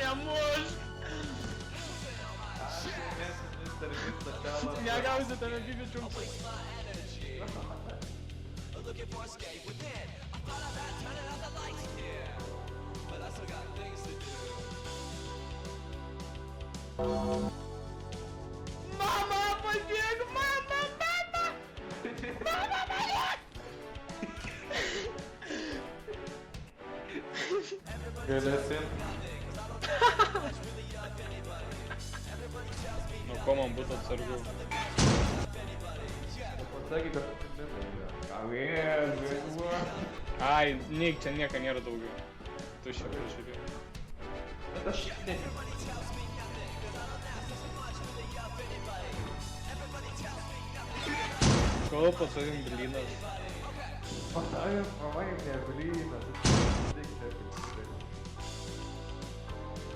nemuš! Negausi tave bibi čiumpas. Mama, padėk, mama! Mama, padėk! Galėsim. Nu ko man būtų atsargiau? Pasakyk, kad nežinau. Ai, neik, čia nieko nėra daugiau. Tu šią pažiūrėjau. Bet aš netikiu. Ko po savim blynas? Pasavim, pavaim, ne blynas.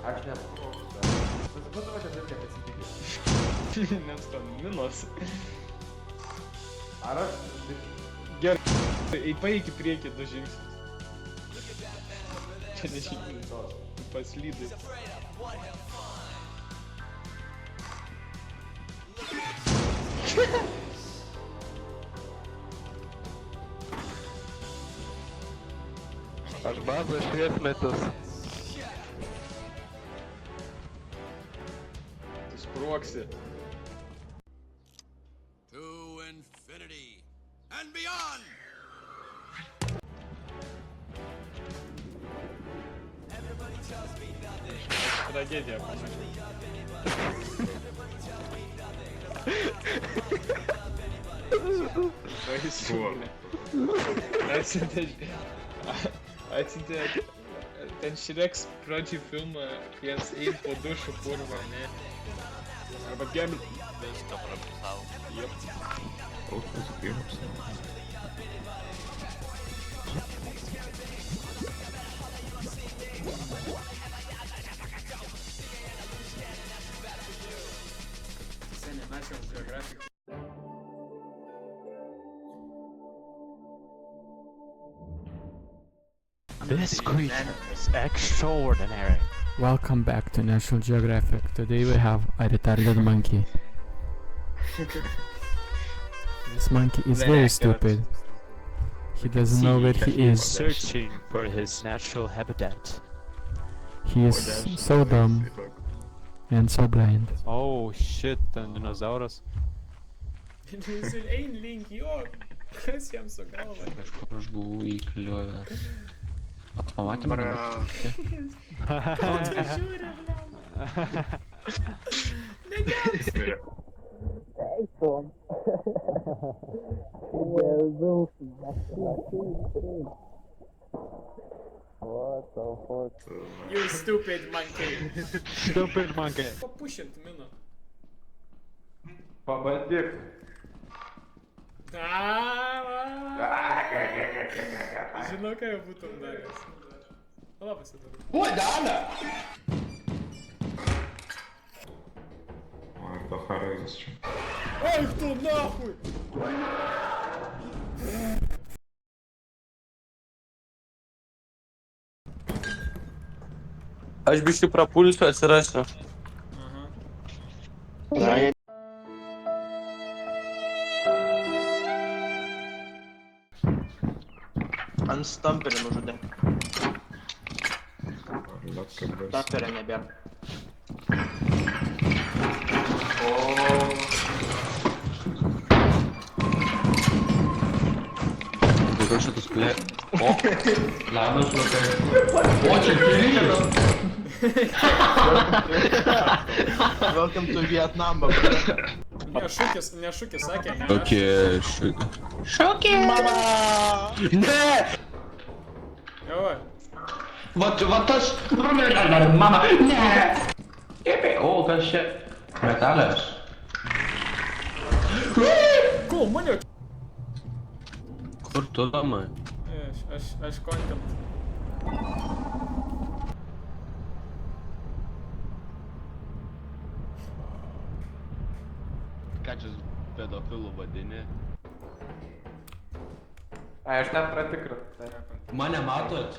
Aš nesuvokiu. Pasimatau, kad aš nepasitikėjau. Nes ten minos. Ar aš... Gerai, paeik į priekį 2 žingsnius. Čia ne žingsnis, tu paslydai. Aš bazu šviesmetis. Tu spruoksi. To infinity and beyond! Tragedija panašiai. Atsiuntė ten Šreks pradžiai filmą, kai jis eina po dušu purvą, ne? Arba Gemi... Viską prapisau. Jep. Seniai, National Geographic. This creature is extraordinary. Welcome back to National Geographic. Today we have a retarded monkey. This monkey is very stupid. He doesn't know where he is. Searching for his natural habitat. He is so dumb and so blind. Oh shit, ten dinozauras. Jis ein link jo. Kas jam su galva? Kažkur aš buvau įkliuovęs. Pamatėm, O tu žiūri, blam. Negelbsti. You stupid monkey. Stupid monkey. Papušint minu. Pabandyk. Žinau, ką jau būtum daręs. Labas, Edvardas. Ой, то хорошо. Ой, кто нахуй! Aš biškai prapulsiu, atsirasiu. Ant stamperį nužudė. Stamperio nebėra. Короче, тут сплет. О! Ладно, слухай. Очень кирилл! Welcome to Vietnam, bro. Ne šūkis sakė, ne aš. Окей, Шоки! Mama! Не! Jau, Вот tas... Mama! Ne! O, kas čia? Metalas. ko, mane? Kur tu, Tomai? Aš content. Ką čia pedofilų vadini? Ai, aš net pratikrinu. Mane matot?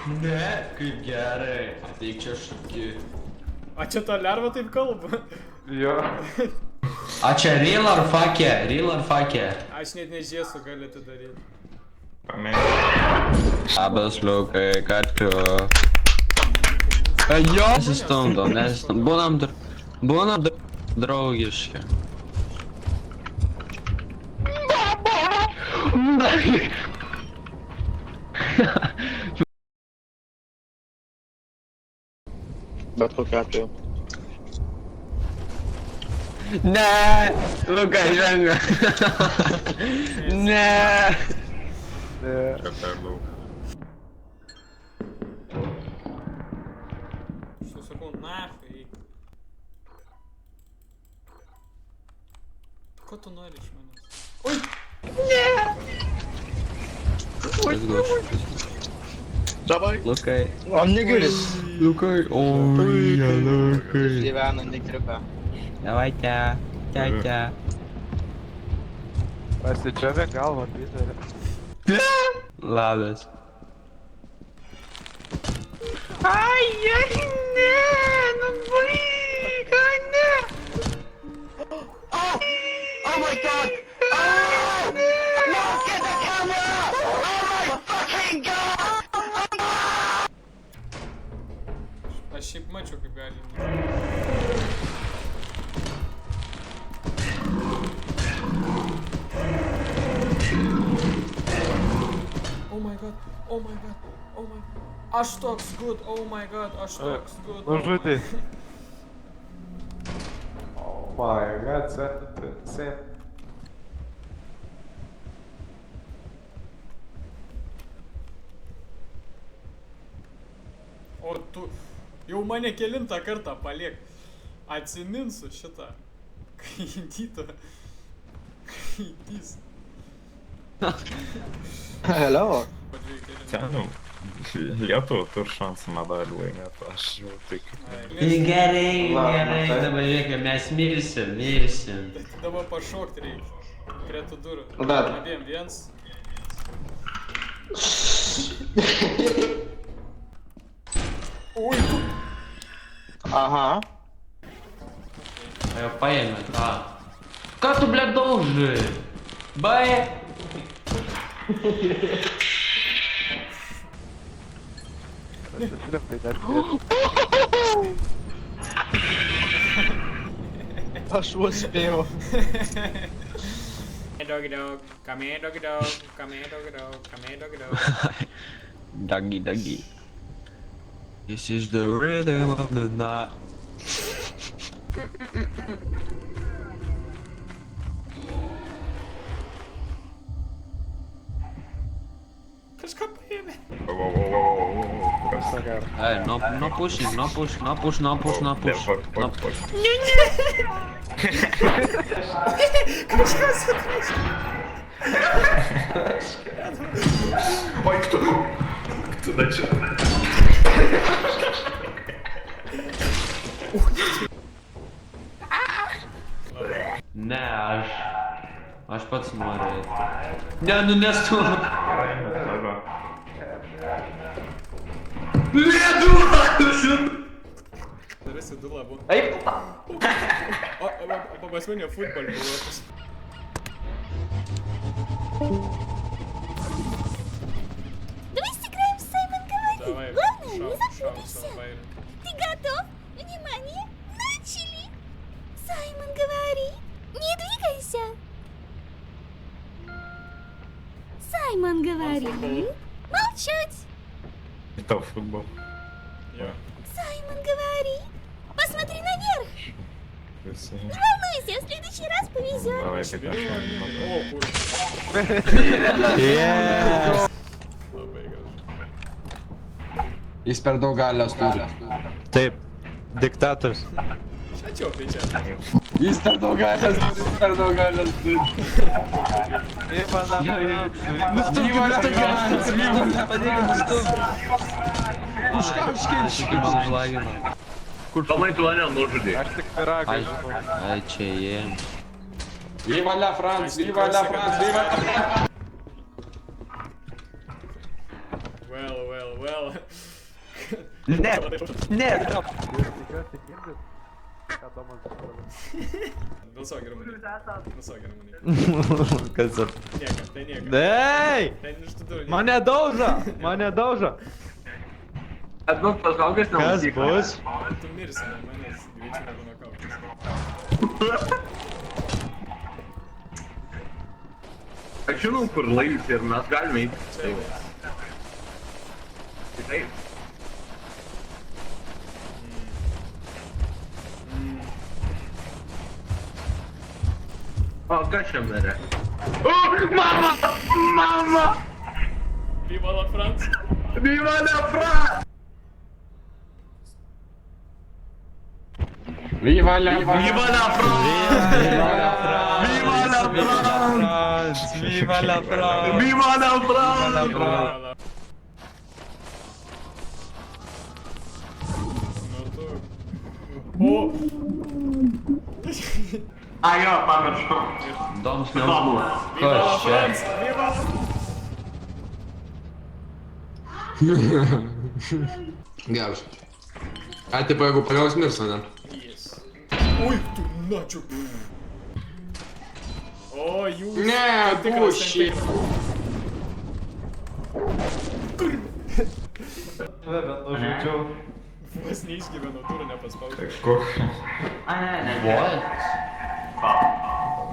Ne, kaip gerai. Ateik čia šūki. A čia ta lerva taip kalba? Jo. A čia real ar fakė? Real ar fakė? Aš net nežiūrėsiu, gali tai daryti. Labas, Liukai, ką tu? Jo! Nesistumdom, nesistumdom. Būnam draugiški. Bet kokiu atveju. Ne! Luka, ženga. Ne! Что sakau, nahai. Ko tu nori iš manęs? Oi! Давай. Lukai. Он не говорит. Lukai. Oi, Lukai. Gyvena nekriuka. Давай, тя. Тя. Pasidžiavė galvą, Piterį. Labas. Oh my god! Oh! No, get the camera! Oh my fucking god! Aš šiaip mačiau, kaip gali. Oh my god, oh my god, oh my god. Aš toks good, oh my god, aš toks good. Nužudė. Oh my god, sen. O tu jau mane kelintą kartą paliek. Atsiminsiu šitą. Kaitytą. Kaitys. Hello. Padvėjai Lietuva turi šansą medalį laimėti, aš jau tik. Gerai, dabar žiūrėk, mes mirsim. Dabar pašokti reikia. Prie tų durų. Dar. Abiem viens. Oi, tu. Aha. Paėmė tą. Ką tu, ble, daužai? Bae. Aš vos spėjau. Doggy dog, come here doggy dog, come here doggy dog, come here doggy dog. Doggy. This is the rhythm of the night. Kažką paėmė. No push. Kažkas atrašė. Ой, кто начал? Ne, aš pats noriu. Ne, nu nestu. Darasi du labu. Eip. O pas mane futbol buvo. Давай сыграем в Саймон говорит. Давай, Главное, не шау, запутайся. Байрон. Ты готов? Внимание, начали. Саймон говорит. Не двигайся. Саймон говорит. Молчать. Это футбол. Саймон говорит. Посмотри наверх. Не волнуйся, в следующий раз повезет. Давай, Петр. О, курва. Labai gerai. Jis per daug galios turi. Taip, diktatorius. Šačiau, tai čia. Jis per daug galios turi. Aš tik piragą žinau. Ai, čia jie. Viva la France, viva la France, viva la France. Well. Ne! Ne! Balsuok gerai manį. Kas čia? Nieka, tai nieka. Ei! Ten iš tų durų. Mane daužo! Mane daužo! Atbūk pas kaukės Kas bus? Tu mirsi nuo manęs, greičiau negu nuo kaukės. Aš žinau, kur laivas ir mes galime eiti. Taip. O, kas čia darė? O, mama! Viva la France! Viva la France! Viva la France! Viva la France! Viva la France! Viva la France! Viva la France! O! A jo, pamiršau. Doms neužbuvo. Viva la Kas čia? France! Viva la Geras. A, tipo, jeigu paliaus mirs, ne? Yes. Oi, tu načiu. O, jūs... Ne, bullshit. Tave nužudžiau. Vos neišgyvenau, turiu nepaspaudžiau. What?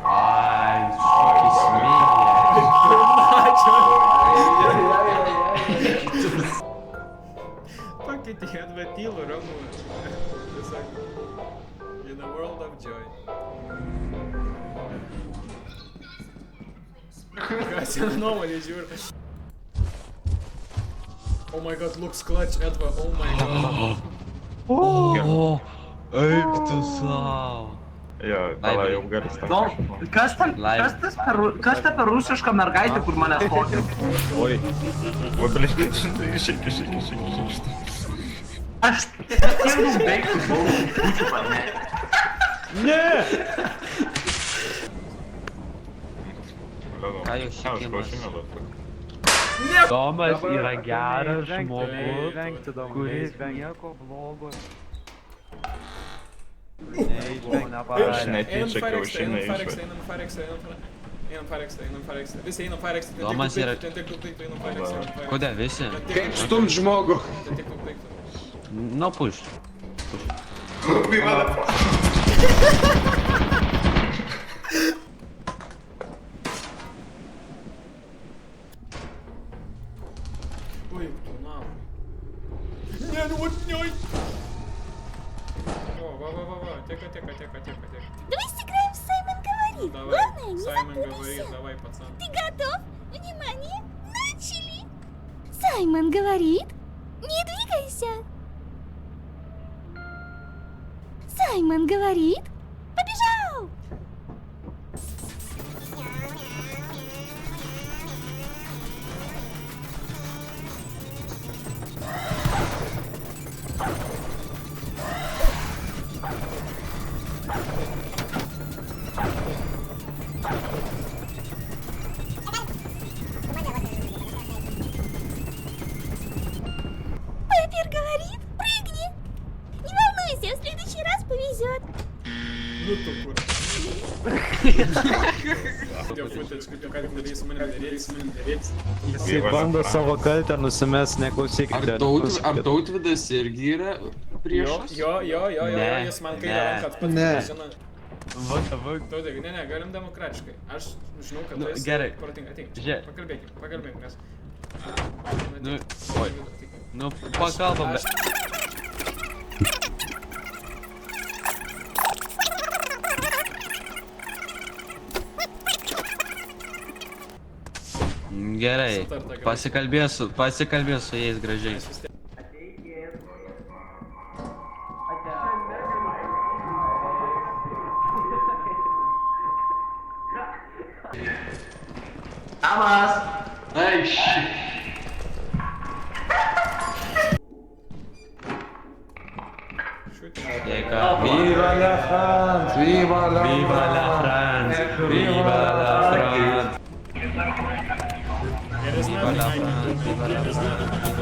Ai, šokis mėgė. Pakeitė atvatylų, ramų. Tiesiog. In a world of joy. Kas jau nuomonė žiūri? Oh my god, looks clutch, Edva, oh my god. Eik tu savo. Jo, davai jau garis tam. Nu, kas ta per rusiška mergaitė, kur manęs kokė? Oi, blin, išeik. Aš tiek daug baigtų buvau, būčiau parne. Ne! Ką jau šikimas? Tomas yra geras žmogus, kuris nieko blogo Aš netyčia kiaušinį išvarė. Einam Firex. Visi einam Firex. Domas yra- Ten tiek daug daiktų, einam Firex. Kodėl visi? Kaip stumt žmogų? Ten tiek daug daiktų. Nu, push. Viva la France! Ой, tu nahui. Ne, nu вот njoj! О, va, тека. Давай сыграем в Саймон говорит. Давай, Главное, не Саймон запутайся. говорит, давай, пацан. Ты готов? Внимание, начали! Саймон говорит, не двигайся. Саймон говорит, побежал! Пеппер говорит, прыгни! Не волнуйся, в следующий раз повезет. Nu tu kur. Jau footage, kaip jau ką tik darėjai su manim derėtis. Jisai bando savo kaltę nusimes, neklausykite. Ar Tautvydas irgi yra priešas? Jo, Ne, jis man kairę ne. ranką pats Ne. žino. Va. Tautai, ne, galim demokratiškai. Aš žinau, kad Nu, tu esi gerai. protinga. Ateik, Žiūrėk. pakalbėkim, nes... Nu, oi. Nu, pakalbam. Gerai, pasikalbėsiu su jais gražiai. Amas! Ai, shit. Dėka. Viva la France! Viva la Viva la France! Viva la France! Geresnė, Viva la France, viva la France.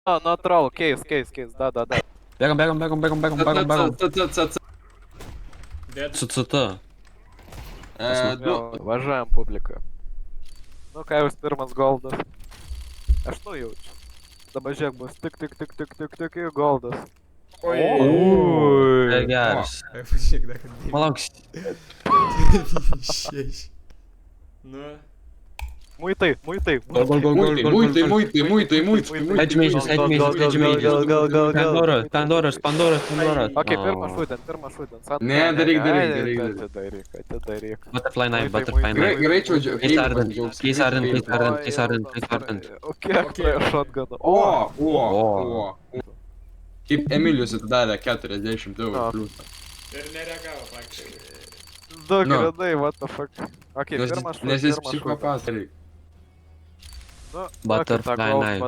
No troll, case, да. Бегом. Dead. Цуцута. Уважаем публика. Ну, Кайвас pirmas goldas. Aš nujaučiu. Dabar žiūrėk bus tik ir goldas. Oi. Geras. Pažiūrėk, dar kad Palauk. 6. Nu. Muitai. Muitai. Edge mages. Pandoras. Ok, pirmas šūdien. Ne, daryk. Atidaryk. Butterfly knife. Gerai, čiūdžiu. Case ardent. Ok, turėjo shotguną. O. Kaip Emilijus atidarė 40 eurų pliusą. Ir nereagavo faktiškai. Du granai, what the fuck. Ok, pirmas šūdien. Nes jis psichopatas. Butterfly knife.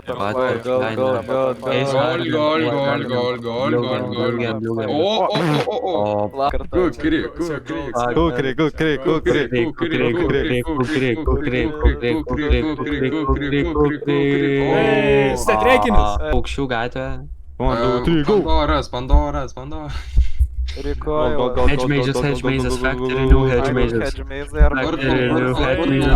Statrekinis. Paukščių gatvė. Pandoras. Recoil. Hedge mages, factory, new hedge mages. Hedge maze arba... Factory, new hedge mages.